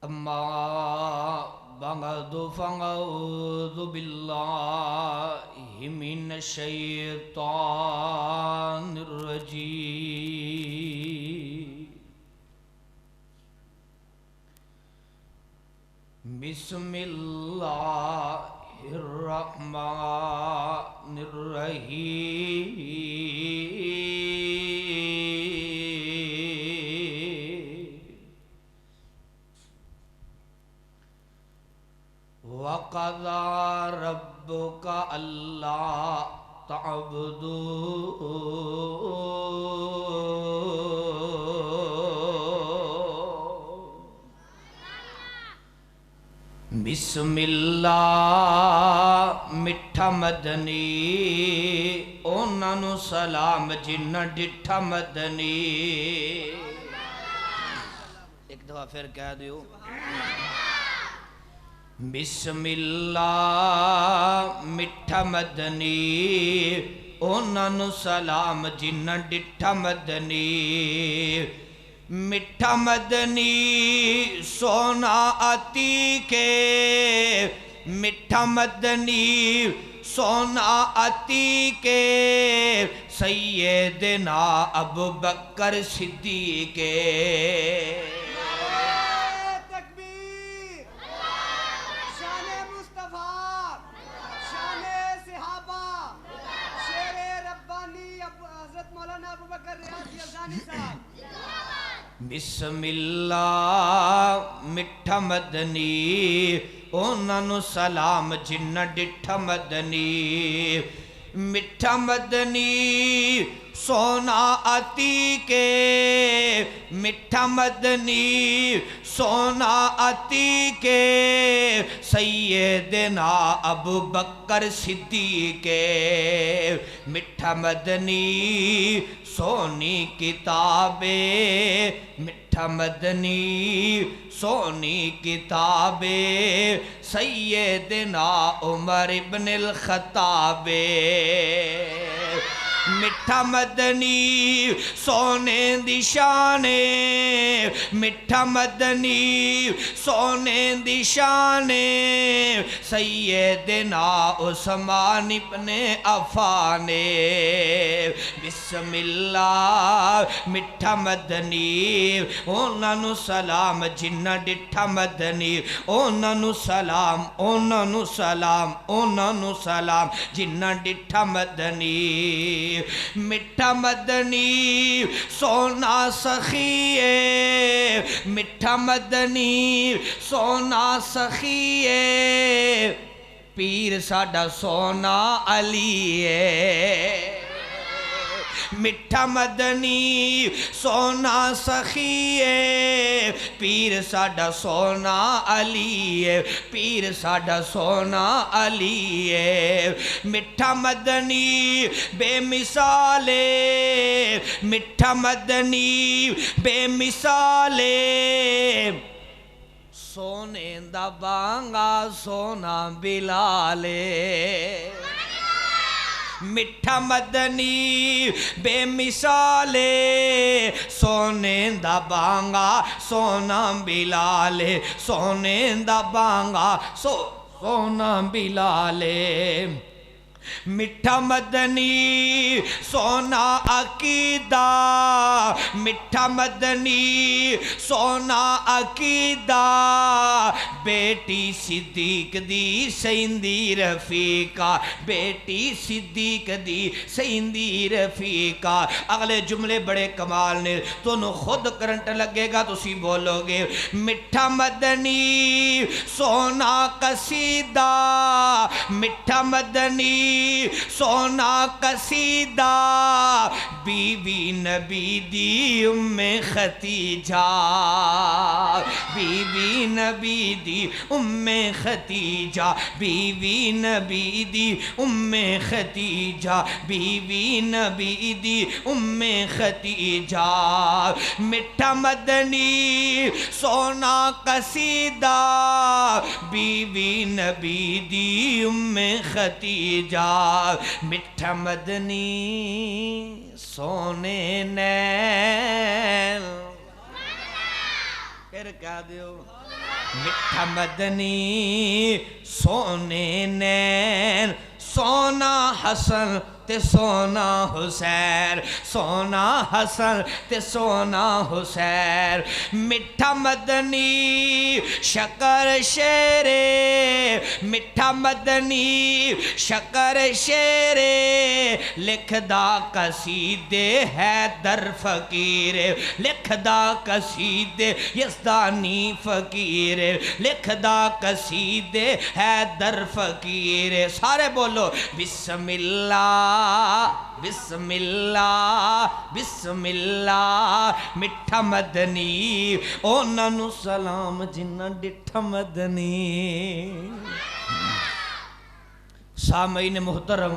أما بعد فأعوذ بالله من الشيطان الرجيم بسم الله الرحمن الرحيم وقضى ربك ألا تعبدوا بسم اللہ مٹھا مدنی اونا نو سلام جنہ ڈٹھا مدنی ایک دفعہ پھر کہہ دیو بسم اللہ مٹھا مدنی اونا نو سلام جنہ ڈٹھا مدنی مٹھا مدنی سونا عتیقے مٹھا مدنی سونا عتیقے سیدنا ابو بکر صدیقے تکبیر شان مصطفیٰ شان صحابہ شیر ربانی حضرت مولانا ابو بکر ریاضی افزانی صاحب بسم اللہ مٹھا مدنی اونا نو سلام جنہ ڈٹھا مدنی مٹھا مدنی سونا عتیقے مٹھا مدنی سونا عتیقے سیدنا ابو بکر صدیقے مٹھا مدنی سونی کتابیں مٹھا مدنی سونی کتابیں سیدنا عمر ابن الخطاب مٹھا مدنی سونے دی شانے مٹھا مدنی سونے دی شانے سیدنا عثمان ابن عفان بسم اللہ مٹھا مدنی اونا نو سلام جنہ ڈٹھا مدنی اونا نو سلام اونا نو سلام اونا نو سلام جنہ ڈٹھا مدنی مٹھا مدنی سونا سخیے مٹھا مدنی سونا سخیے پیر ساڈا سونا علی ہے مٹھا مدنی سونا سخیے پیر ساڈا سونا علی ہے پیر ساڈا سونا علی ہے مٹھا مدنی بے مثالے مٹھا مدنی بے مثالے سونے دا بانگا سونا بلالے مٹھا مدنی بے مثالے سونے دا بانگا سونا بلالے سونے دا بانگا سونا بلالے مٹھا مدنی سونا عقیدہ مٹھا مدنی سونا عقیدہ بیٹی صدیق دی سیندی رفیقہ بیٹی صدیق دی سیندی رفیقہ اگلے جملے بڑے کمال نے تو خود کرنٹ لگے گا تو سی بولو گے مٹھا مدنی سونا قصیدہ مٹھا مدنی سونا قصیدہ بیوی نبی دی ام ختیجہ بیوی نبی دی ام ختیجہ بیوی نبی دی ام ختیجہ بیوی نبی دی ام ختیجہ مٹھا مدنی سونا قصیدہ بیوی نبی دی ام ختیجہ مٹھا مدنی سونے نیل پھر کہہ دیو مٹھا مدنی سونے نین سونا حسن تے سونا حسین سونا حسن تے سونا حسین مٹھا مدنی شکر شیرے مٹھا مدنی شکر شیرے لکھ دا قصیدے حیدر فقیر لکھ دا قصیدے یزدانی فقیر لکھ دا قصیدے حیدر فقیر سارے بولو بسم اللہ بسم اللہ بسم اللہ مٹھا مدنی اونا نو سلام جنہ ڈٹھا مدنی سامعین محترم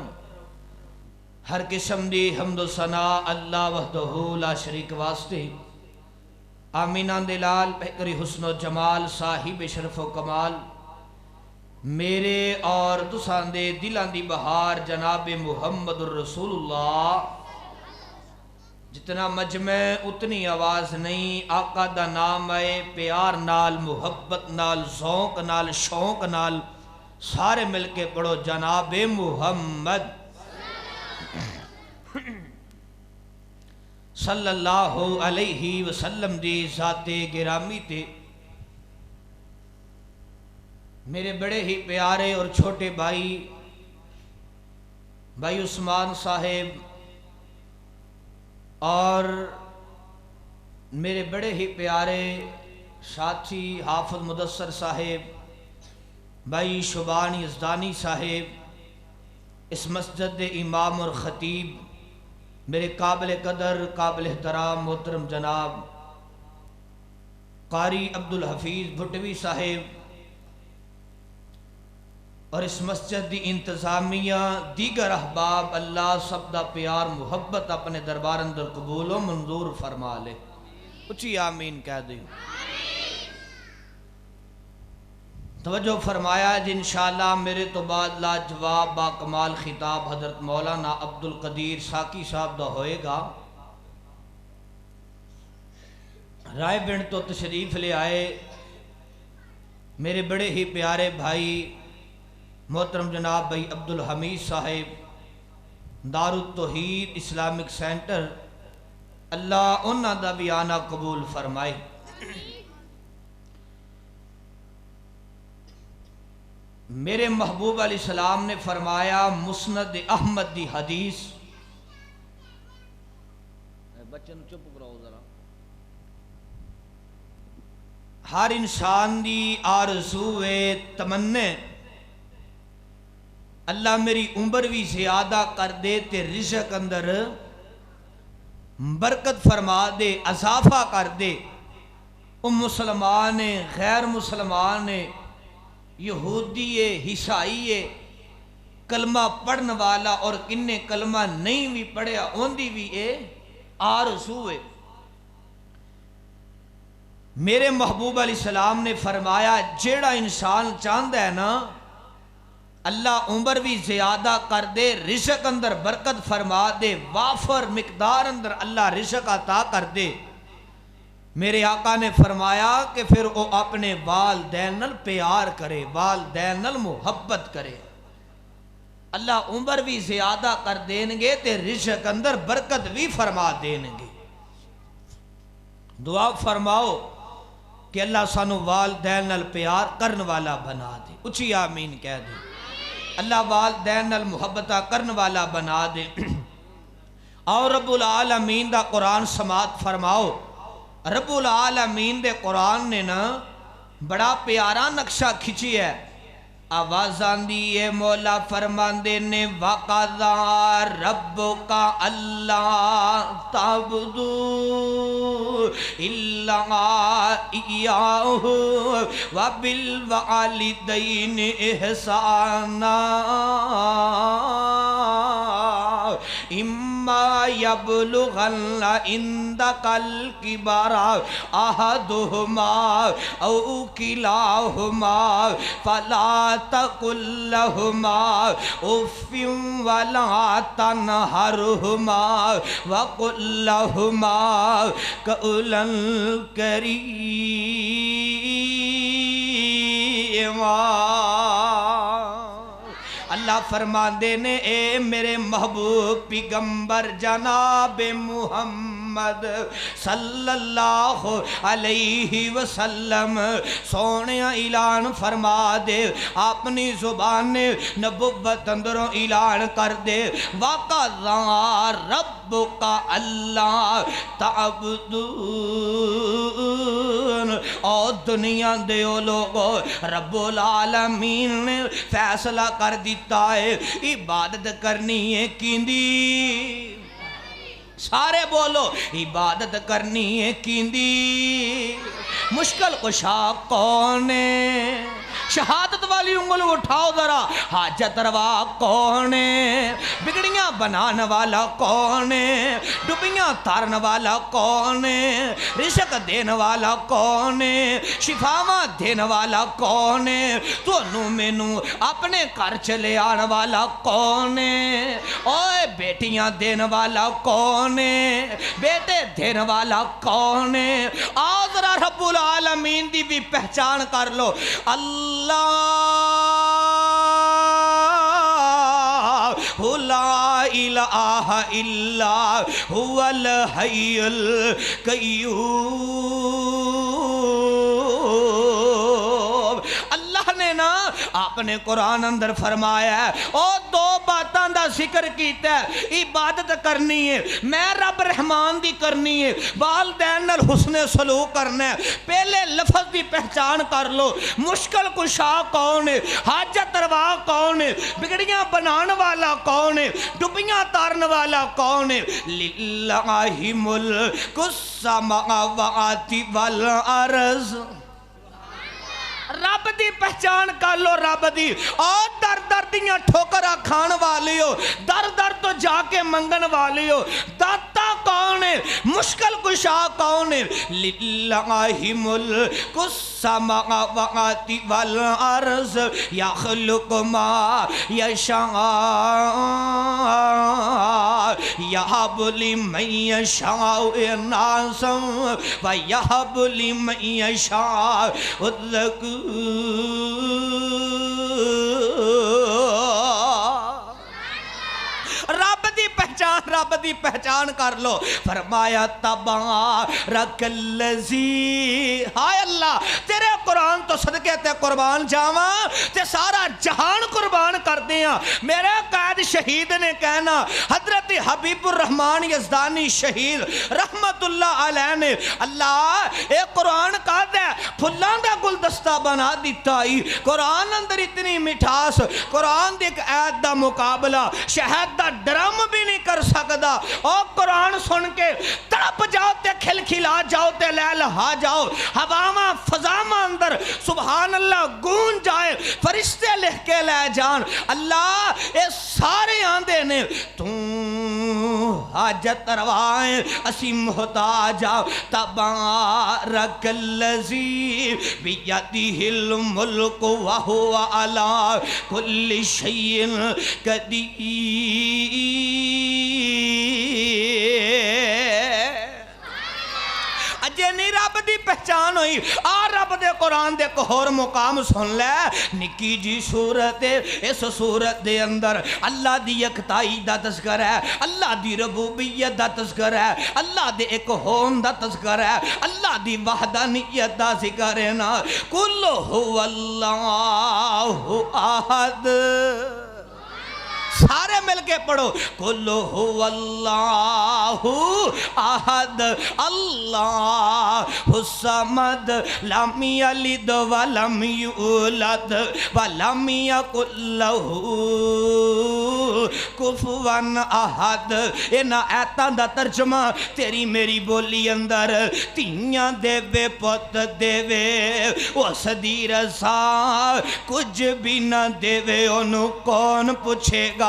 ہر قسم دی حمد و ثناء اللہ وحدہ لا شریک واسطے آمینان دلال بہتری حسن و جمال صاحب شرف و کمال میرے اور تسان دے دلان دی بہار جناب محمد الرسول اللہ جتنا مجمع اتنی آواز نہیں آقا دا نام آئے پیار نال محبت نال ذوق نال شوق نال سارے مل کے پڑھو جناب محمد صلی اللہ علیہ وسلم دی ذات گرامی تے میرے بڑے ہی پیارے اور چھوٹے بھائی عثمان صاحب اور میرے بڑے ہی پیارے ساتھی حافظ مدثر صاحب بھائی شبان یزدانی صاحب اس مسجد دے امام اور خطیب میرے قابل قدر قابل احترام محترم جناب قاری عبدالحفیظ بھٹوی صاحب اور اس مسجد دی انتظامیہ دیگر احباب اللہ سب دا پیار محبت اپنے دربار اندر قبول و منظور فرما لے اچھی آمین کہہ دیں توجہ فرمایا جی انشاءاللہ میرے تو بعد لاجواب با کمال خطاب حضرت مولانا عبدالقدیر ساکی صاحب دا ہوئے گا رائے بنڈ تو تشریف لے آئے میرے بڑے ہی پیارے بھائی محترم جناب بھائی عبدالحمید صاحب دار التوحید اسلامک سینٹر اللہ انہاں دا بھی آنا قبول فرمائے میرے محبوب علیہ السلام نے فرمایا مسند احمد دی حدیث بچن چپ کراؤ ذرا ہر انسان دی آرزو تمنے اللہ میری عمر بھی زیادہ کر دے تے رزق اندر برکت فرما دے اضافہ کر دے مسلمان غیر مسلمان یہودی عیسائی کلمہ پڑھن والا اور کنے کلمہ نہیں بھی پڑھیا اوندی بھی آرزو ہے میرے محبوب علیہ السلام نے فرمایا جیڑا انسان چاہتا ہے نا اللہ عمر بھی زیادہ کر دے رزق اندر برکت فرما دے وافر مقدار اندر اللہ رزق عطا کر دے میرے آقا نے فرمایا کہ پھر وہ اپنے والدین نال پیار کرے والدین نال محبت کرے اللہ عمر بھی زیادہ کر دیں گے تے رزق اندر برکت بھی فرما دیں گے دعا فرماؤ کہ اللہ سانو والدین نال پیار کرن والا بنا دے اچھی آمین کہہ دے اللہ والدین نال محبتہ کرن والا بنا دے اور رب العالمین دا قرآن سماعت فرماؤ رب العالمین دے قرآن نے نا بڑا پیارا نقشہ کھچی ہے آوازان دیئے مولا فرماندے نے وَقَضَى رَبُّكَ أَلَّا تَعْبُدُوا إِلَّا إِيَّاهُ وَبِالْوَالِدَيْنِ إِحْسَانًا إِمَّا يَبْلُغَنَّ عِندَكَ الْكِبَرَ أَحَدُهُمَا أَوْ كِلَاهُمَا فَلَا تَقُلْ لَهُمَا أُفٍّ وَلَا تَنْهَرْهُمَا وَقُلْ لَهُمَا قَوْلًا كَرِيمًا اللہ فرماندے نے اے میرے محبوب پیغمبر جناب محمد صلی اللہ علیہ وسلم سونے اعلان فرما دے اپنی زبان نبوت اندروں اعلان کر دے وَقَضَى رَبُّكَ أَلَّا تَعْبُدُونَ اور دنیا دیو لوگو رب العالمین نے فیصلہ کر دیتا ہے عبادت کرنی ہے کیندی سارے بولو عبادت کرنی ہے کیندی مشکل کشا کون ہے شہادت والی انگل اٹھاؤ ذرا حاجت روا کون ہے بگڑیاں بنان والا کون ہے ڈبیاں تارن والا کون ہے رزق دین والا کون ہے شفاواں دین والا کون ہے تو نو مینو اپنے گھر چلے آن والا کون ہے اوے بیٹیاں دین والا کون ہے بیٹے دین والا کون ہے آؤ ذرا رب العالمین دی بھی پہچان کر لو اللہ لا الہ الا هو الحی القیوم اللہ نے نا اپنے قرآن اندر فرمایا ہے اور دو باتاں دا ذکر کیتا ہے عبادت کرنی ہے میں رب رحمان دی کرنی ہے والدین نال حسن سلوک کرنا ہے پہلے لفظ دی پہچان کر لو مشکل کشا کون ہے حاجت روا کون ہے بگڑیاں بنان والا کون ہے ڈبیاں تارن والا کون ہے للہ ملک السماوات والارض رب دی پہچان کر لو رب دی اور در در دیاں ٹھوکرہ کھان والی ہو در در تو جا کے منگن والی ہو داتا کون ہے مشکل کشا کون ہے للہ ملک السماوات والارض یخلق ما یشاء یہب لمن یشاء اناسا ویہب لمن یشاء الذکر رب دی پہچان کر لو فرمایا تبارک الذی ہائے اللہ تیرے قرآن تو صدقے تے قربان جاواں تے سارا جہان قربان کر دیاں میرے قائد شہید نے کہنا حضرت حبیب الرحمن یزدانی شہید رحمت اللہ علیہ نے اللہ اے قرآن کا دے پھلان دا گلدستہ بنا دیتا ہی قرآن اندر اتنی مٹھاس قرآن دی ایک عید دا مقابلہ شہد دا ڈرم بھی نہیں کر سکدا اور قرآن سن کے تڑپ جاؤ تے کھل کھلا جاؤ تے لے لہا جاؤ ہواما فضاما اندر سبحان اللہ گون جائے فرشتے لکھ کے لے جان اللہ اے سارے آندے نے تو حاجت روائیں اسی محتاج تبارک الذی بیدہ الملک وہو علی کل شیء قدیر اجے نہیں رب دی پہچان ہوئی آ رب دے قرآن دے کہور مقام سن لے نکی جی صورت اس صورت دے اندر اللہ دی یکتائی دا تذکر ہے اللہ دی ربوبیت دا تذکر ہے اللہ دے ایک ہون دا تذکر ہے اللہ دی وحدانیت دا ذکر ہے نا کل هو اللہ احد سارے مل کے پڑھو کل هو اللہ احد اللہ الصمد لم یلد ولم یولد ولم یکن لہ کفوا احد اینا ایتاں دا ترجمہ تیری میری بولی اندر تیاں دے وے پت دے وے اس دی رضا کچھ بھی نہ دے وے انہوں کون پوچھے گا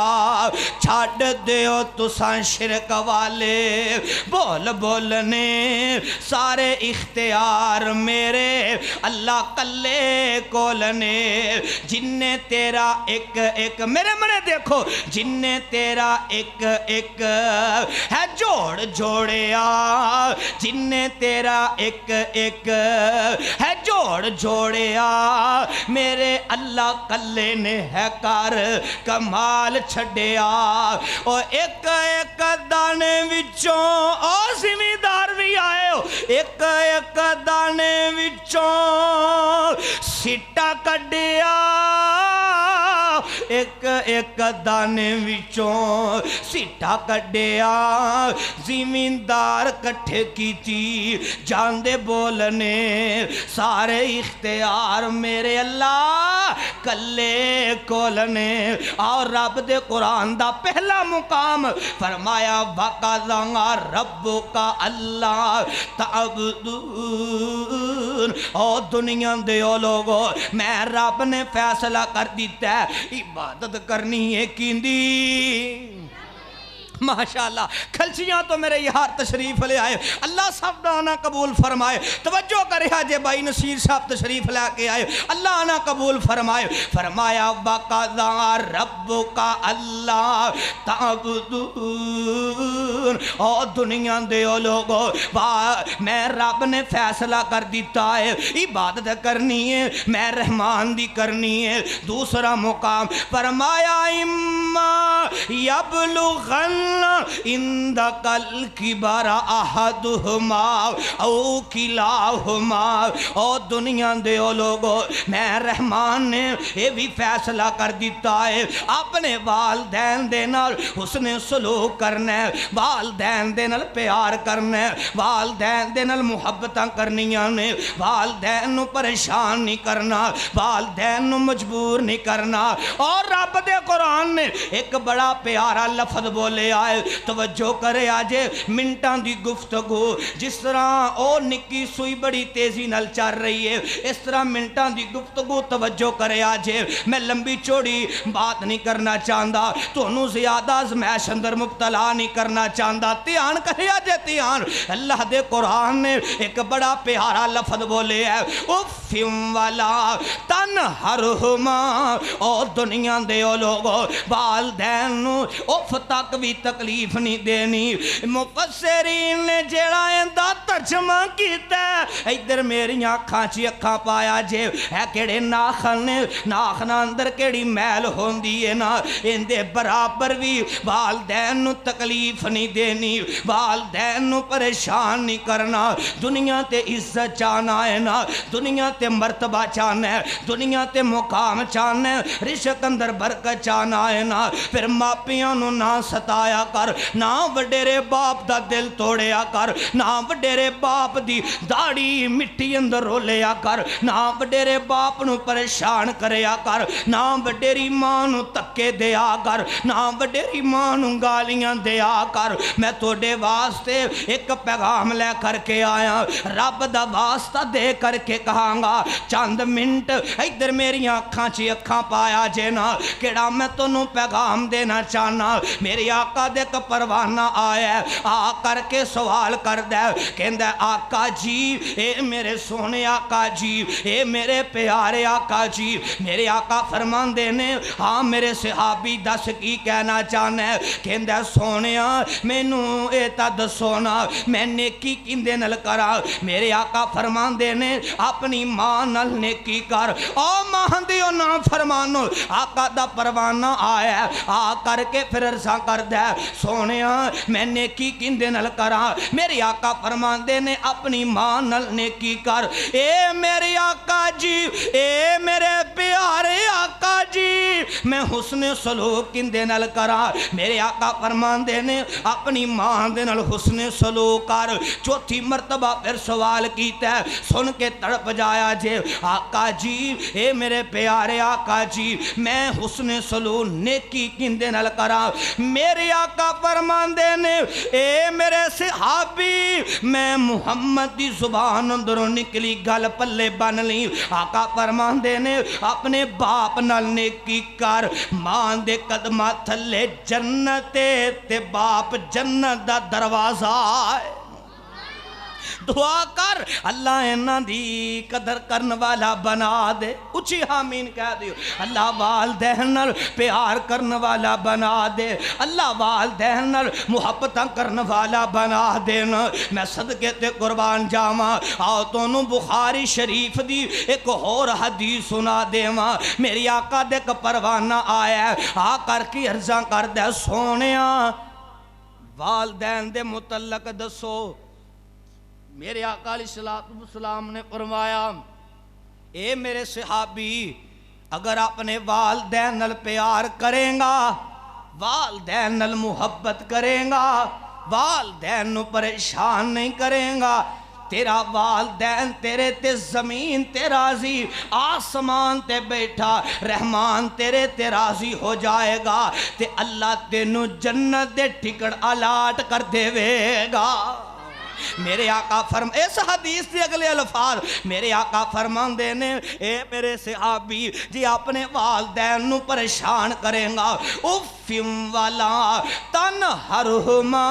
چھاڑ دیو تساں شرک والے بول بولنے سارے اختیار میرے اللہ کلے کولنے جن نے تیرا ایک ایک میرے منے دیکھو جن جن نے تیرا ایک ایک ہے جوڑ جوڑیا جن نے تیرا ایک ایک ہے جوڑ جوڑیا میرے اللہ کلے نے ہے کار کمال چھڑیا اور ایک ایک دانے وچوں او زمیندار بھی آئے ہو ایک ایک دانے وچوں سٹا کڈیا ایک ایک دانے وچوں سٹا کڈیا زمیندار کٹھے کی تھی جان دے بولنے سارے اختیار میرے اللہ کلے کولنے اور رب دے قرآن دا پہلا مقام فرمایا وَقَضَى رَبُّكَ أَلَّا تَعْبُدُونَ او دنیا دے او لوگو میں رب نے فیصلہ کر دیتا ہے عبادت کرنی ہے کیندی ماشاءاللہ کھلچیاں تو میرے یہاں تشریف لے آئے اللہ سب دانا قبول فرمائے توجہ کرے آجے بھائی نصیر صاحب تشریف لے کے آئے اللہ آنا قبول فرمائے فرمایا وَقَضَى رَبُّكَ أَلَّا تَعْبُدُونَ او دنیا دے او لوگو میں رب نے فیصلہ کر دیتا ہے عبادت کرنی ہے میں رحمان دی کرنی ہے دوسرا مقام فرمایا اِمَّا يَبْلُغَنَّ عندك الكبر احدهما او کلاہما او دنیا دے او لوگو میں رحمان نے یہ بھی فیصلہ کر دیتا ہے اپنے والدین دے نال حسن سلوک کرنا ہے والدین دے نال پیار کرنا ہے والدین دے نال محبتاں کرنیاں نے والدین نو پریشان نہیں کرنا والدین نو مجبور نہیں کرنا اور رب دے قرآن نے ایک بڑا پیارا لفظ بولے آئے توجہ کرے آجے منٹاں دی گفتگو جس طرح او نکی سوئی بڑی تیزی نل چار رہی ہے اس طرح منٹاں دی گفتگو توجہ کرے آجے میں لمبی چوڑی بات نہیں کرنا چاہتا تو انہوں زیادہ ازمیش اندر مبتلا نہیں کرنا چاہتا تیان کرے آجے تیان اللہ دے قرآن نے ایک بڑا پیارا لفظ بولے ہے اُفِّم وَلَا تَنْهَرْهُمَا او دنیا دے او لوگو والدین نو اف تک بھی تکلیف نہیں دینی مفسرین نے جیڑا اندہ ترجمہ کیتا ہے ادھر میری آنکھاں چی اکھاں پایا جے ہے کیڑے ناخن نے ناخنا اندر کیڑی میل ہوندی ہے نا اندے برابر بھی والدین نو تکلیف نہیں دینی والدین نو پریشان نہیں کرنا دنیا تے عزت چاہنا ہے نا دنیا تے مرتبہ چاہنا ہے دنیا تے مقام چاہنا ہے رشک اندر برکت چاہنا ہے نا پھر ماپیاں نو نہ ستایا کر نہ وڈیرے باپ دا دل توڑیا کر نہ وڈیرے باپ دی داڑی مٹی اندر رولیا کر نہ وڈیرے باپ نو پریشان کریا کر نہ وڈیری ماں نو تکے دیا کر نہ وڈیری ماں نو گالیاں دیا کر میں توڑے واسطے ایک پیغام لے کر کے آیا رب دا واسطہ دے کر کے کہاں گا چند منٹ ادھر میری آنکھاں چی اکھاں پایا جینا کیڑا میں تو نو پیغام دینا چاہنا میری آقا دے کا پروانہ آیا ہے آ کر کے سوال کر دے کہندہ آقا جی اے میرے سونے آقا جی اے میرے پیارے آقا جی میرے آقا فرمان دینے ہاں میرے صحابی دس کی کہنا چاہنا ہے کہندہ سونیا میں نو ایتا دسونا میں نیکی کندے نل کرا میرے آقا فرمان دینے اپنی ماں نل نیکی کر او ماں دیو نا فرمانو آقا دا پروانہ آیا ہے آ کر کے پھر عرصہ کر دے سونیا میں نیکی کندے نل کرا میری آقا فرمان دے نے اپنی ماں نل نیکی کر اے میرے آقا جی اے میرے پیارے آقا جی میں حسن سلوک کندے نل کرا میرے آقا فرمان دے نے اپنی ماں دے نل حسن سلوک کر چوتھی مرتبہ پھر سوال کیتا ہے سن کے تڑپ جایا جے آقا جی اے میرے پیارے آقا جی میں حسن سلوک نیکی کندے نل کرا میرے آقا فرمان دے نے اے میرے صحابی میں محمد دی زبان اندروں نکلی گل پلے بن لی آقا فرمان دے نے اپنے باپ نال نیکی کر ماں دے قدمہ تھلے جنت تے باپ جنت دا دروازہ ہے دعا کر اللہ انہاں دی قدر کرن والا بنا دے، اچھی آمین کہہ دیو۔ اللہ والدین نال پیار کرن والا بنا دے، اللہ والدین نال محبتاں کرن والا بنا دینا۔ میں صدقے تے قربان جاواں، آؤ تونوں بخاری شریف دی ایک اور حدیث سنا دیواں۔ میری آقا دے ایک پروانہ آیا ہے، آ کر کے عرضاں کر دے سونیاں والدین دے متعلق دسو۔ میرے آقا علیہ السلام نے فرمایا اے میرے صحابی اگر اپنے والدین نال پیار کریں گا، والدین نال محبت کریں گا، والدین نو پریشان نہیں کریں گا، تیرا والدین تیرے تے زمین تے راضی، آسمان تے بیٹھا رحمان تیرے تے راضی ہو جائے گا، تے اللہ تینو جنت دے ٹکٹ الاٹ کر دے گا۔ میرے آقا اس حدیث دے اگلے الفاظ میرے آقا فرماندے نے اے میرے صحابی جی اپنے والدین نو پریشان کریں گا، اُفِّم والا تنہرہما،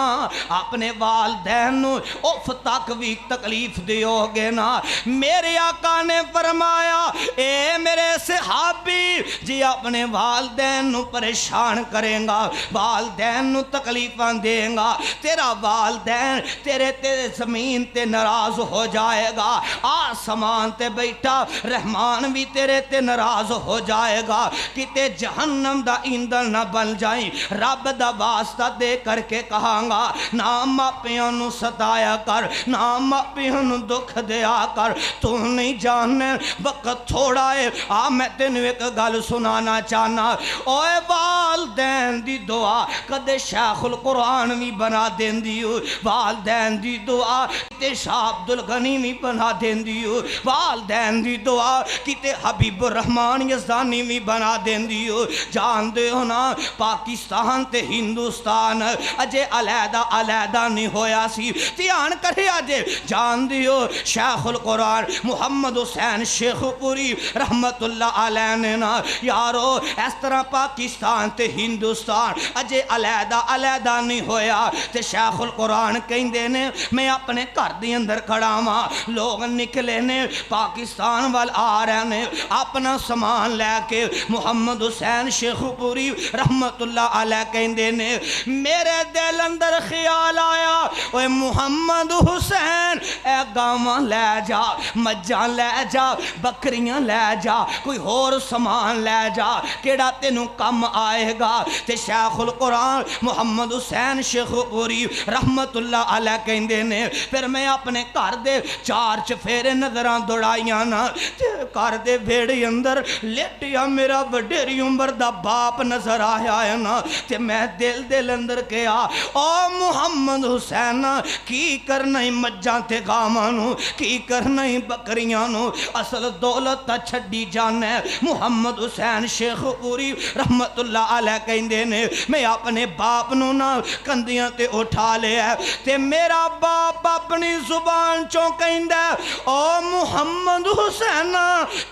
اپنے والدین نو اف تک بھی تکلیف دیو گے نا۔ میرے آقا نے فرمایا اے میرے صحابی جی اپنے والدین نو پریشان کریں گا، والدین نو تکلیفاں دیں گا، تیرا والدین تیرے زمین تے ناراض ہو جائے گا، آسمان تے بیٹھا رحمان بھی تیرے تے ناراض ہو جائے گا، کتے جہنم دا ایندھن نہ بن جائیں۔ رب دا واسطہ دے کر کے کہاں گا نہ ماپیاں نو ستایا کر، نہ ماپیاں نو دکھ دیا کر، تو نہیں جانے وقت تھوڑا ہے۔ میں تینوں ایک گل سنانا چاہنا، اوے والدین دی دعا کدے شیخ القرآن بھی بنا دین دیو، والدین دی دعا کتے شاہ عبدالغنی بھی بنا دین دیو، والدین دی دعا کتے حبیب الرحمان یزدانی بھی بنا دین دیو۔ جان دے ہونا پاکستان تے ہندوستان اجے علیحدہ علیحدہ نہیں ہویا سی، تیان کرے اجے جان دیو شیخ القرآن محمد حسین شیخ پوری رحمت اللہ علیہ نے نا یارو اس طرح پاکستان تے ہندوستان اجے علیحدہ علیحدہ نہیں ہویا، تے شیخ القرآن کہیں دے نے میں اپنے گھر دی اندر کھڑا ہاں، لوگ نکلے نے پاکستان وال آ رہے نے اپنا سامان لے کے، محمد حسین شیخ پوری رحمت اللہ علیہ کہندے نے میرے دل اندر خیال آیا اوے محمد حسین اے گاواں لے جا، مجھاں لے جا، بکریاں لے جا، کوئی اور سامان لے جا، کیڑا تینوں کم آئے گا۔ تے شیخ القرآن محمد حسین شیخ پوری رحمت اللہ علیہ کہندے نے پھر میں اپنے گھر دے چار چفیرے نظراں دوڑائیاں نا، تے گھر دے بیڑی اندر لیٹیا میرا وڈیری عمر دا باپ نظر آیا ہے نا، تے میں دل اندر کیا او محمد حسین کی کرنا ہی مجھاں تے گاواں نو، کی کرنا ہی بکریاں نو، اصل دولت تا چھڈی جانا ہے۔ محمد حسین شیخ پوری رحمت اللہ علیہ کہندے نے میں اپنے باپ نو نا کندیاں تے اٹھا لیا، تے میرا باپ اپنی زبان چوں کہندا او محمد حسین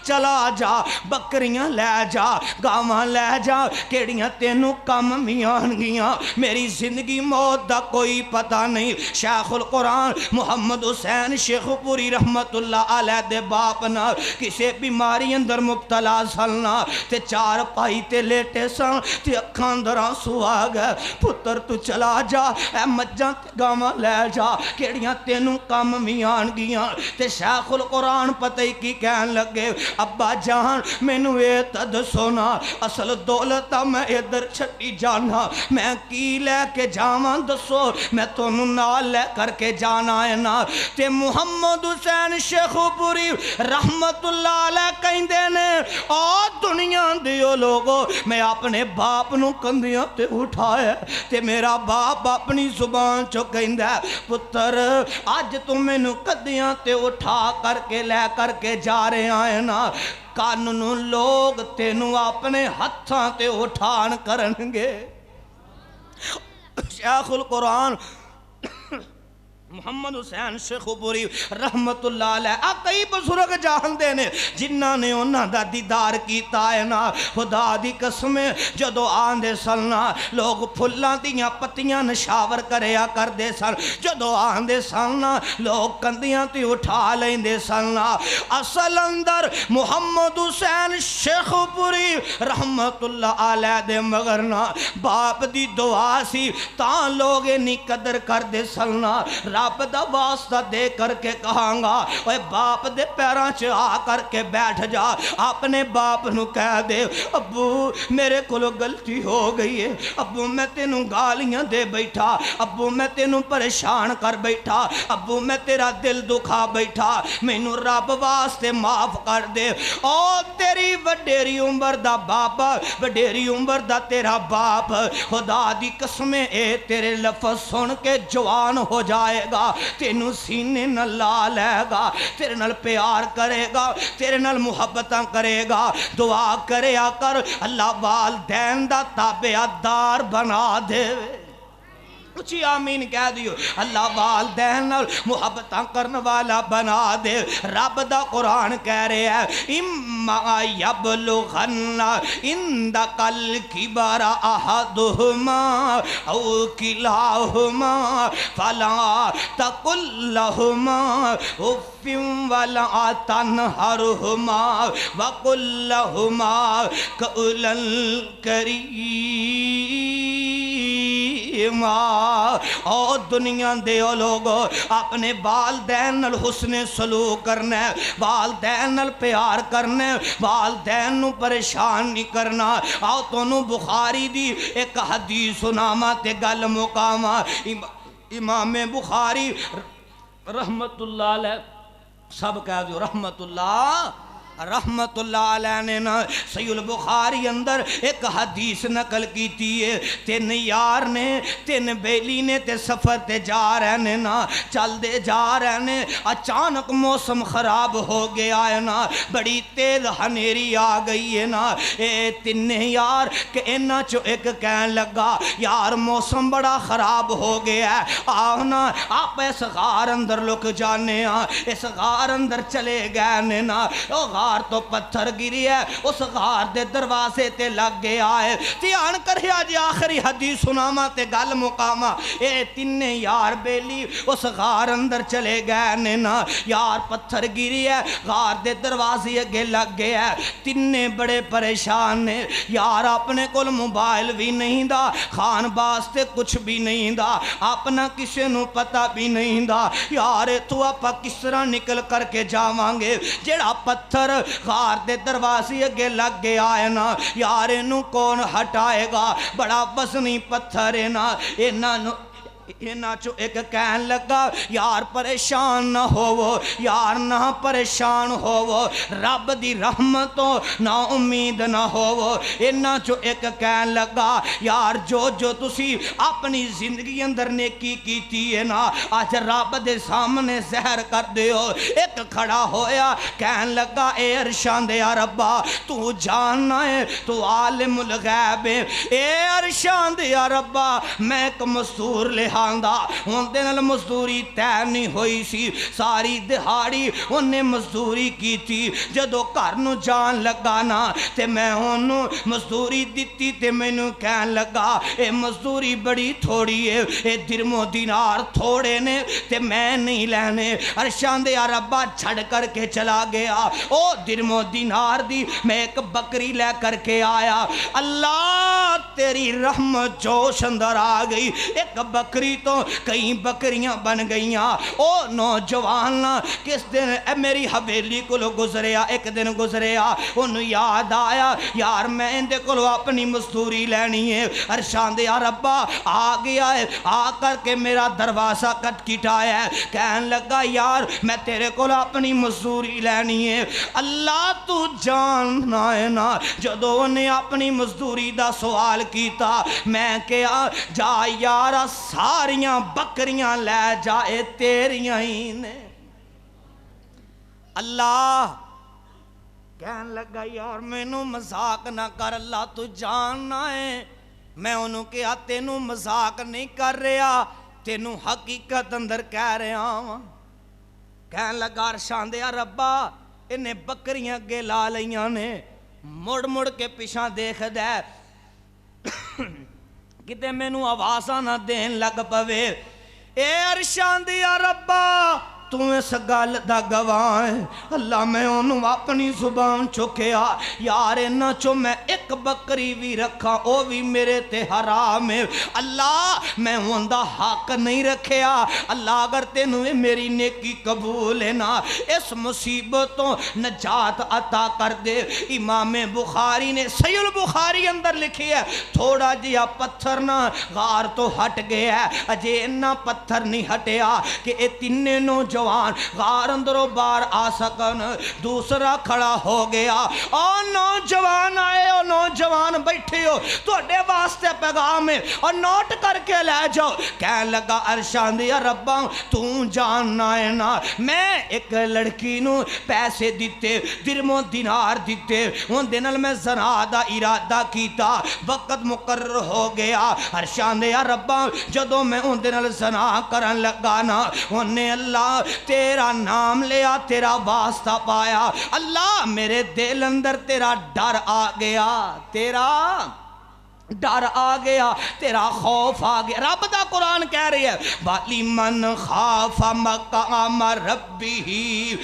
چلا جا، بکریاں لے جا، گاواں لے جا، کیڑیاں تینوں کم بھی آن گیاں، میری زندگی موت دا کوئی پتہ نہیں۔ شیخ القرآن محمد حسین شیخ پوری رحمت اللہ علیہ دے باپ نا کسے بیماری اندر مبتلا سلنا، تے چار پائی تے لیٹے سن، تے اکھاں اندر آنسو آ گئے، پتر تو چلا جا، اے مجھاں تے گاواں لے جا، کیڑیاں تینوں کم بھی آن گیاں۔ تے شیخ القرآن پتہ ہی کی کہن لگے ابا جان مینوں اے تد سونا اصل دولت میں ادھر چھٹی جانا، میں کی لے کے جاواں دسو، میں تونوں نال لے کر کے جانا ہے نا۔ تے محمد حسین شیخ پوری رحمت اللہ علیہ کہندے نے او دنیا دیو لوگو میں اپنے باپ نو کندیاں تے اٹھایا، تے میرا باپ اپنی زبان چو کہندا پتر آج تم مینوں کندیاں تے اٹھا کر کے لے کر کے جا رہے آئے نا، قانون لوگ تینوں اپنے ہتھاں تے اٹھان کرنگے۔ شیخ القرآن محمد حسین شیخ پوری رحمت اللہ علیہ کئی بزرگ جاندے نے جنہاں نے انہاں دا دیدار کیتا ہے نا خدا دی قسم جدو آندے سن لوگ پھلاں دیاں پتیاں نشاور کریا کر دے سن جدو آندے سن لوگ کندیاں تے اٹھا لیندے سن اصل اندر محمد حسین شیخ پوری رحمت اللہ علیہ دے مگر نا باپ دی دعا سی تاں لوگ نہیں قدر کر دے سن رب دا واسطہ دے کر کے کہاں گا اوے باپ دے پیراں چ آ کر کے بیٹھ جا اپنے باپ نو کہہ دے ابو میرے کولو غلطی ہو گئی ہے ابو میں تینوں گالیاں دے بیٹھا ابو میں تینوں پریشان کر بیٹھا ابو میں تیرا دل دکھا بیٹھا مینوں رب واسطے معاف کر دے او تیری وڈیری عمر دا باپ وڈیری عمر دا تیرا باپ خدا دی قسم اے تیرے لفظ سن کے جوان ہو جائے گا تینوں سینے نہ لا لے گا تیرے نال پیار کرے گا تیرے نال محبتاں کرے گا دعا کریا کر اللہ والدین دا تابع دار بنا دے اچھی آمین کہہ دیو اللہ والدین نال محبتاں کرن والا بنا دے رب دا قرآن کہہ رہے ہیں اما یبلغن عندک الکبر احدہما او کلاہما فلا تقل لہما اف ولا تنہرہما وقل لہما قولا کریما او دنیا دے او لوگو اپنے والدین نال حسن سلوک کرنا ہے والدین نال پیار کرنا ہے والدین نو پریشان نہیں کرنا آؤ تونوں بخاری دی ایک حدیث سناما تے گل مقاما امام بخاری رحمت اللہ علیہ سب کہہ دیو رحمت اللہ علیہ نے نا صحیح البخاری اندر ایک حدیث نقل کیتی ہے تین یار نے تین بیلی نے تے سفر تے جا رہے نے نا چل دے جا رہے نے اچانک موسم خراب ہو گیا ہے نا بڑی تیز ہنیری آ گئی ہے نا اے تین یار کہ انہاں چو ایک کہن لگا یار موسم بڑا خراب ہو گیا ہے آؤ نا آپ اس غار اندر لک جانے اس غار اندر چلے گئے نے نا غار تو پتھر گری ہے اس غار دے دروازے تے لگ گیا ہے تیان کریا جی آخری حدیث سناما تے گل مقاما اے تین یار بیلی اس غار اندر چلے گئے نے نا یار پتھر گری ہے غار دے دروازے اگے لگ گیا ہے تین بڑے پریشان نے یار اپنے کول موبائل بھی نہیں دا خان باز تے کچھ بھی نہیں دا اپنا کسے نو پتہ بھی نہیں دا یار تو اپا کس طرح نکل کر کے جاواں گے جڑا پتھر غار دے دروازے اگے لگ گیا ہے نا یار انہوں کون ہٹائے گا بڑا وزنی پتھر ہے نا اینا چو ایک کہن لگا یار پریشان نہ ہو یار نہ پریشان ہو رب دی رحمتوں نہ امید نہ ہو اینا چو ایک کہن لگا یار جو تسی اپنی زندگی اندر نیکی کیتی ہے نا آج رب دے سامنے زہر کر دیو ایک کھڑا ہویا کہن لگا اے عرشان دے یا ربا تو جاننا ہے تو عالم الغیب ہے اے عرشان دے یا ربا میں ایک مزدور لہا ہوندے نال مزدوری تے نہیں ہوئی سی ساری دہاڑی انہیں مزدوری کی تھی جدو گھر نو جان لگا نا تے میں انہوں مزدوری دیتی تے میں نو کہن لگا اے مزدوری بڑی تھوڑی ہے اے درم و دینار تھوڑے نے تے میں نہیں لینے عرشان دے یا ربا چھڑ کر کے چلا گیا او درم و دینار دی میں ایک بکری لے کر کے آیا اللہ تیری رحمت جوش اندر آ گئی ایک بکری تو کئی بکریاں بن گئیاں او نوجوان کس دن میری حویلی کو گزریا ایک دن گزریا انہوں یاد آیا یار میں اندے کو اپنی مزدوری لینی ہے عرشان دے یا ربا آ گیا ہے آ کر کے میرا دروازہ کٹایا ہے کہن لگا یار میں تیرے کو اپنی مزدوری لینی ہے اللہ تو جاننا ہے نا جدو انہیں اپنی مزدوری دا سوال کیتا میں کیا جا یارا ساریاں بکریاں لے جائے تیریاں ہی نے اللہ کہن لگا یار میں نو مذاق نہ کر اللہ تو جاننا ہے میں انہوں کہا تینوں مذاق نہیں کر رہا تینوں حقیقت اندر کہہ رہا ہاں کہن لگا عرشاں دے ربا انہیں بکریاں اگے لا لیاں نے مڑ مڑ کے پیچھے دیکھ دے کتے مینوں آوازاں نہ دین لگ پوے اے عرشاں دیا ربا تو اس گل دا گواہ ہے اللہ میں انہوں اپنی زبان چکیا یار انہ چو میں ایک بکری بھی رکھا او بھی میرے تے حرام ہے اللہ میں ہوندہ حق نہیں رکھیا اللہ اگر تینوں میری نیکی قبول ہے نا اس مصیبتوں نجات عطا کر دے امام بخاری نے صحیح البخاری اندر لکھی ہے تھوڑا جیا پتھر نہ غار تو ہٹ گیا ہے اجے انہ پتھر نہیں ہٹیا کہ اے تینے نوجوان غار اندروں بار آ سکن دوسرا کھڑا ہو گیا اور نوجوان آئے اور نوجوان بیٹھے ہو تو اڈے واسطے پیغام ہے اور نوٹ کر کے لے جاؤ کہنے لگا عرشان دیا ربا تو جاننا ہے نا میں ایک لڑکی نو پیسے دیتے درم و دینار دیتے ان دنال میں زنا دا ارادہ کیتا وقت مقرر ہو گیا عرشان دیا ربا جدو میں ان دنال زنا کرن لگا نا انہیں اللہ تیرا نام لیا تیرا واسطہ پایا اللہ میرے دل اندر تیرا ڈر آ گیا تیرا ڈر آ گیا تیرا خوف آ گیا رب دا قرآن کہہ رہی ہے والی من خاف مقام ربی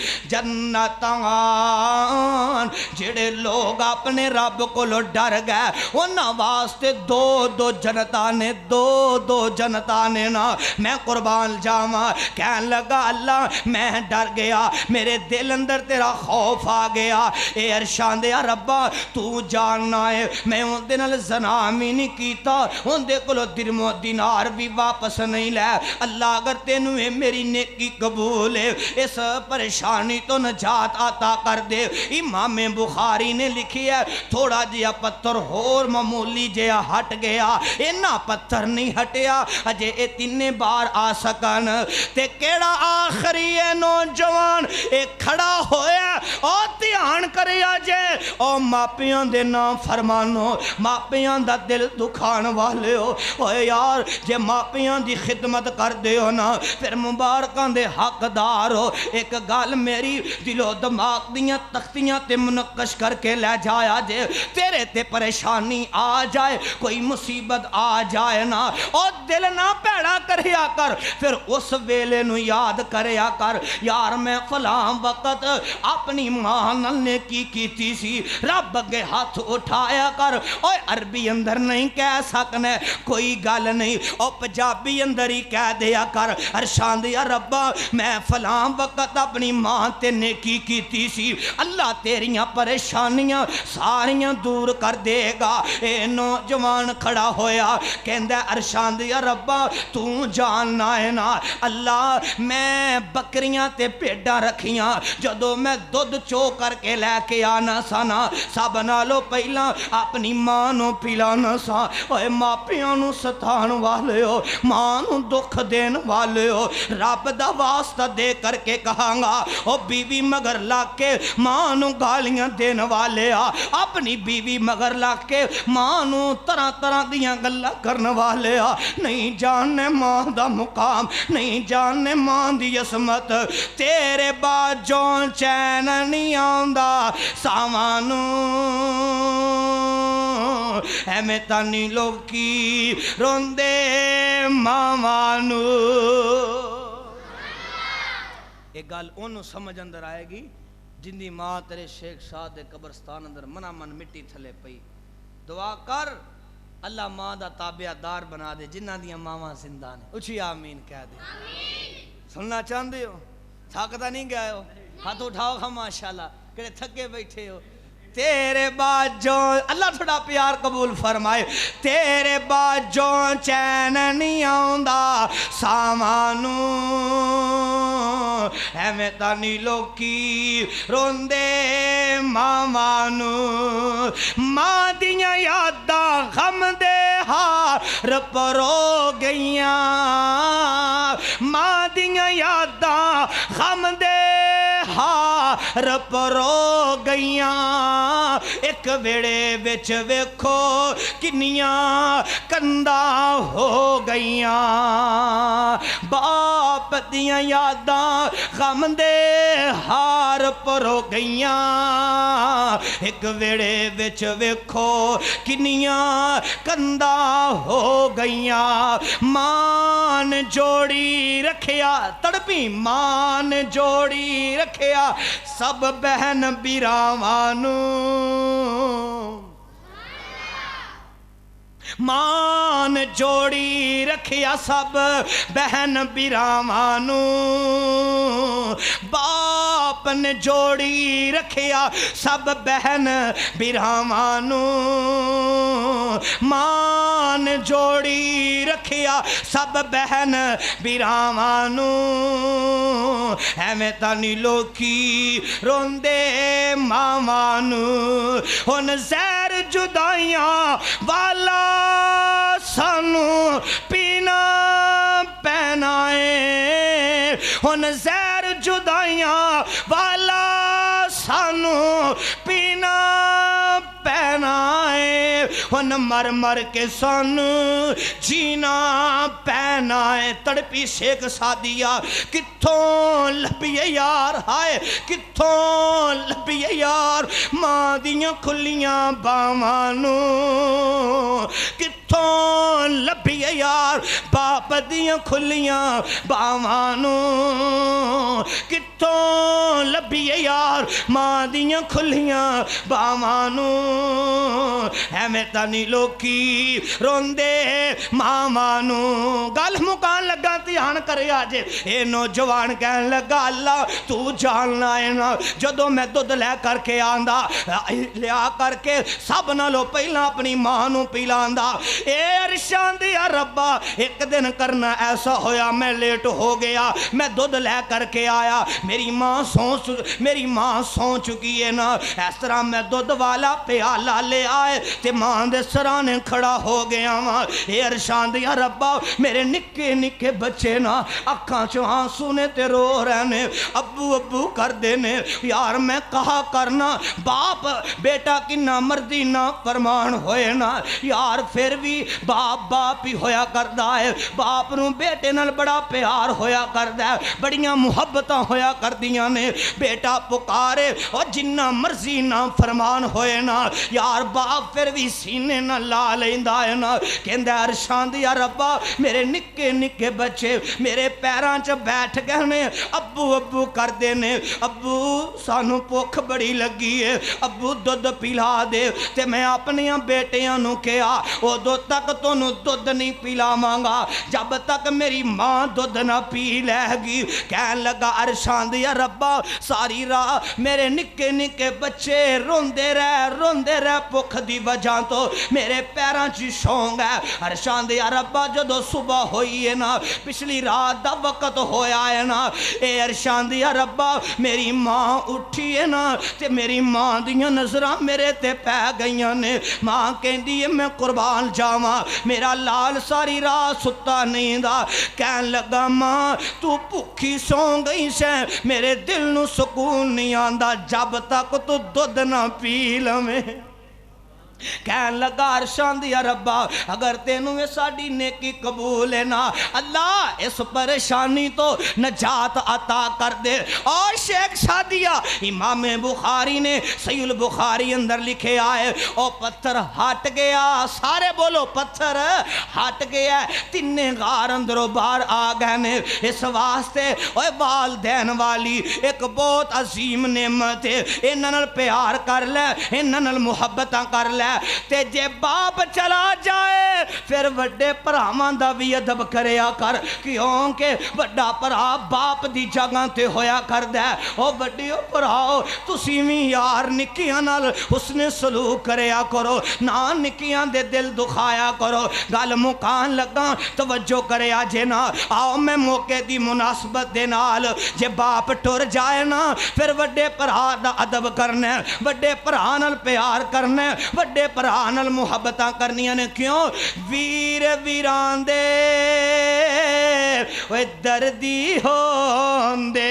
جنتان جڑے لوگ اپنے رب کو ڈر گئے انہاں واسطے دو جنتانے دو جنتانے نا میں قربان جاواں کہن لگا اللہ میں ڈر گیا میرے دل اندر تیرا خوف آ گیا اے عرشان دیا ربا تو جاننا ہے میں ان دن زنا بھی نہیں کیتا ان دے کلو درم و دینار بھی واپس نہیں لے اللہ اگر تینوں میری نیکی قبول ہے اس پریشانی تو نجات عطا کر دے امام بخاری نے لکھی ہے تھوڑا جیا پتھر اور معمولی جیا ہٹ گیا اینا پتھر نہیں ہٹیا اجے اے تینے بار آ سکن تے کیڑا آخری ہے نوجوان ایک کھڑا ہویا اور دھیان کریا جے او ماپیاں دے نام فرمانو ماپیاں دا دل دکھان والے ہو اوے یار جے ماپیاں دی خدمت کر دے ہو نا پھر مبارکاں دے حقدار ہو ایک گال میری دل و دماغ دیاں تختیاں تے منقش کر کے لے جایا جے تیرے تے پریشانی آ جائے کوئی مصیبت آ جائے نا اور دل نہ پیڑا کریا کر پھر اس ویلے نو یاد کریا کر یار میں فلاں وقت اپنی ماں نے کی سی رب اگے ہاتھ اٹھایا کر اوے عربی اندر نہیں کہہ سکنے کوئی گل نہیں او پنجابی اندر ہی کہہ دیا کر عرشان دیا ربا میں فلاں وقت اپنی ماں تے نیکی کیتی سی اللہ تیریاں پریشانیاں ساریاں دور کر دے گا اے نوجوان کھڑا ہویا کہندہ عرشان دیا ربا تو جاننا ہے نا اللہ میں بکریاں تے پیڈاں رکھیاں جدو میں دودھ چو کر کے لے کے آنا سانا سب نالو پہلا اپنی ماں نو پلانا سا اوے ماپیاں نو ستان والے ہو ماں نو دکھ دین والے ہو رب دا واسطہ دے کر کے کہاں گا او بیوی مگر لاکھ کے ماں نو گالیاں دین والے ہا اپنی بیوی مگر لاکھ کے ماں نو طرح طرح دیاں گلہ کرن والے ہا نہیں جاننے ماں دا مقام نہیں جاننے ماں دی عصمت تیرے باجوں چین نہیں آندا سامانو اے میں تانی لوگ کی روندے مامانو ایک گال انہوں سمجھ اندر آئے گی جن دی ماں تیرے شیخ شاہ دے قبرستان اندر منا من مٹی تھلے پئی دعا کر اللہ ماں دا تابعہ دار بنا دے جنہ دیا ماما زندہ نے اچھی آمین کہہ دے سننا چاہندے ہو تھاکتا نہیں گئے ہو ہاتھ اٹھاؤ ہاں ماشاءاللہ کہے تھکے بیٹھے ہو تیرے باجوں اللہ تھوڑا پیار قبول فرمائے تیرے باجوں چین نہیں آندا سامانو اے میں تانی لوکی روندے مامانو ماں دیاں یاداں غم دے ہار پرو گئیاں ماں دیاں یاداں غم دے ہار پرو گئیاں ایک ویڑے وچ ویکھو کنیاں کندا ہو گئیاں باپ دیاں یاداں غم دے ہار پرو گئیاں ایک ویڑے وچ ویکھو کنیاں کندا ہو گئیاں مان جوڑی رکھیا تڑپی مان جوڑی رکھیا سب بہن بیراوانو مان جوڑی رکھیا سب بہن بیراوانو باپ نے جوڑی رکھیا سب بہن بیراوانو مان جوڑی رکھیا سب بہن بیراوانو ایویں تانی لوکی روندے ماوانو ہن زہر جدائیاں والا سانو پینا پینا ہے ہن زہر جدائیاں والا سانو پینا پینا ہے ہن مر مر کے سانو جینا پینا ہے تڑپی شیخ سادیا کتھوں لبیے یار ہائے کتھوں لبیے یار ماں دیاں کھلیاں باوانو کتھوں لبیے یار باپ دیاں کھلیاں باوانو کتھوں لبیے یار ماں دیاں کھلیاں باوانو ایویں تانی لوکی روندے ماوانو گل مکان لگا دھیان کرے آجے اے نوجوان کہن لگا اللہ تو جاننا ہے نا جدو میں دودھ لے کر کے آندا لیا کر کے سب نالو پہلا اپنی ماں نو پلاندا اے ارشان دیا ربا ایک دن کرنا ایسا ہویا میں لیٹ ہو گیا میں دودھ لے کر کے آیا میری ماں سو چکی ہے نا اس طرح میں دودھ والا پیالہ لے آئے تے ماں دے سرانے کھڑا ہو گیا ماں اے ارشان دیا ربا میرے نکے نکے بچے نا اکھاں چو آنسو نے تے رو رہنے ابو ابو کر دینے یار میں کہا کرنا باپ بیٹا کی نہ مردی نہ فرمان ہوئے نا یار پھر بھی باپ باپ ہی ہویا کردہ ہے باپ نو بیٹے نال بڑا پیار ہویا کردہ ہے بڑیاں محبتاں ہویا کردیاں نے بیٹا پکارے اور جنہ مرضی نہ فرمان ہوئے نا یار باپ پھر بھی سینے نہ لا لیندہ ہے نا کہندہ ارشان دیا ربا میرے نکے نکے بچے میرے پیران چ بیٹھ گئے نے ابو ابو کر دینے ابو سانو پوکھ بڑی لگی ہے ابو دودھ پلا دے تے میں اپنیاں بیٹیاں نو کیا او دو تک تو نو دودھ نہیں پلا مانگا جب تک میری ماں دودھ نہ پی لے گی کہن لگا ارشان دیا ربا ساری راہ میرے نکے نکے بچے روندے رہ پوکھ دی وجہ تو میرے پیران چی شونگ ہے ارشان دیا ربا جدو صبح ہوئی ہے نا پچھلی رات دا وقت ہویا ہے نا اے ارشان دیا ربا میری ماں اٹھی ہے نا تے میری ماں دیاں نظرہ میرے تے پہ گئیاں نے ماں کہن دیئے میں قربان جاواں میرا لال ساری رات ستا نہیں دا کہن لگا ماں تو بھوکی سو گئی سے میرے دل نو سکون نہیں آندا جب تک تو دودھ نہ پی لمیں کہن لگا ارشان دیا ربا اگر تینوں یہ ساڑی نیکی قبول ہے نا اللہ اس پریشانی تو نجات عطا کر دے اور شیخ سادیا امام بخاری نے صحیح البخاری اندر لکھے آئے او پتھر ہٹ گیا سارے بولو پتھر ہٹ گیا تینے غار اندروں باہر آ گئے نے اس واسطے اوے والدین والی ایک بہت عظیم نعمت ہے انہاں پیار کر لے انہاں محبتاں کر لے تے جے باپ چلا جائے پھر وڈے پراواں دا بھی ادب کریا کر کیونکہ وڈا پرا باپ دی جگہ تے ہویا کردہ او وڈیو پراؤ تسی بھی یار نکیاں نال حسن سلوک کریا کرو نا نکیاں دے دل دکھایا کرو گل مکان لگا توجہ کریا جے نا آؤ میں موقع دی مناسبت دے نال جے باپ ٹر جائے نا پھر وڈے پرا دا ادب کرنے وڈے پرا نال پیار کرنے وڈے پرا نال محبتاں کرنیاں نے کیوں ویر ویران دے وے دردی ہون دے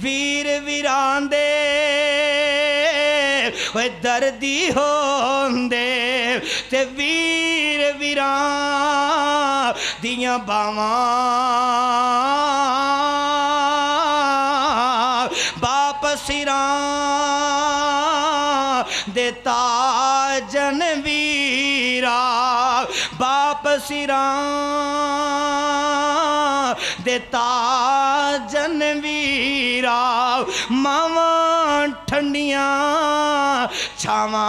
ویر ویران ویران دے وہ دردی ہوندے تے ویر ویران دیاں باواں باپ سیران دے تاجن ویرا باپ سیران دے تاجن ویرا ماواں ٹھنڈیاں چھاواں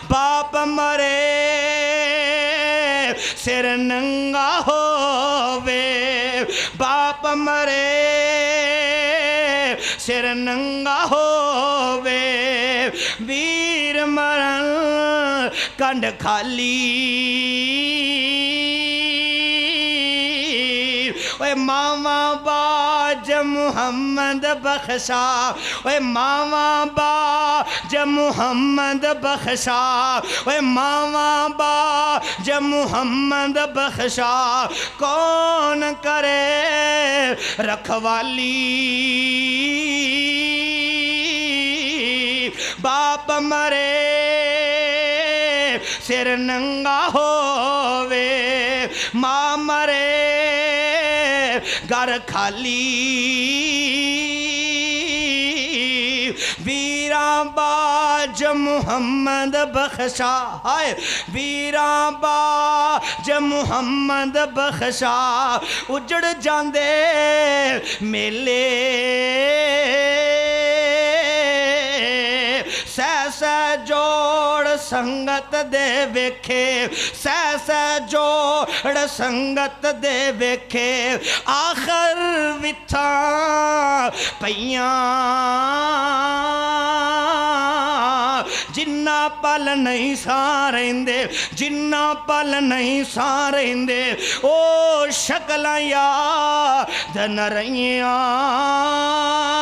باپ مرے سر ننگا ہووے باپ مرے سر ننگا ہووے ویر مرن کنڈ خالی اے ماواں باج محمد بخشا اے ماواں باج محمد بخشا اے ماواں باج محمد بخشا کون کرے رکھوالی باپ مرے سر ننگا ہووے ماں مرے گھر خالی ویراں باج محمد بخشا ہائے ویراں باج محمد بخشا اجڑ جاندے میلے سہ سہ جوڑ سنگت دے ویکھے سہ سہ جوڑ سنگت دے ویکھے آخر وتھاں پیاں جنہ پل نہیں سارندے جنہ پل نہیں سارندے او شکلاں یاد نہ رہیاں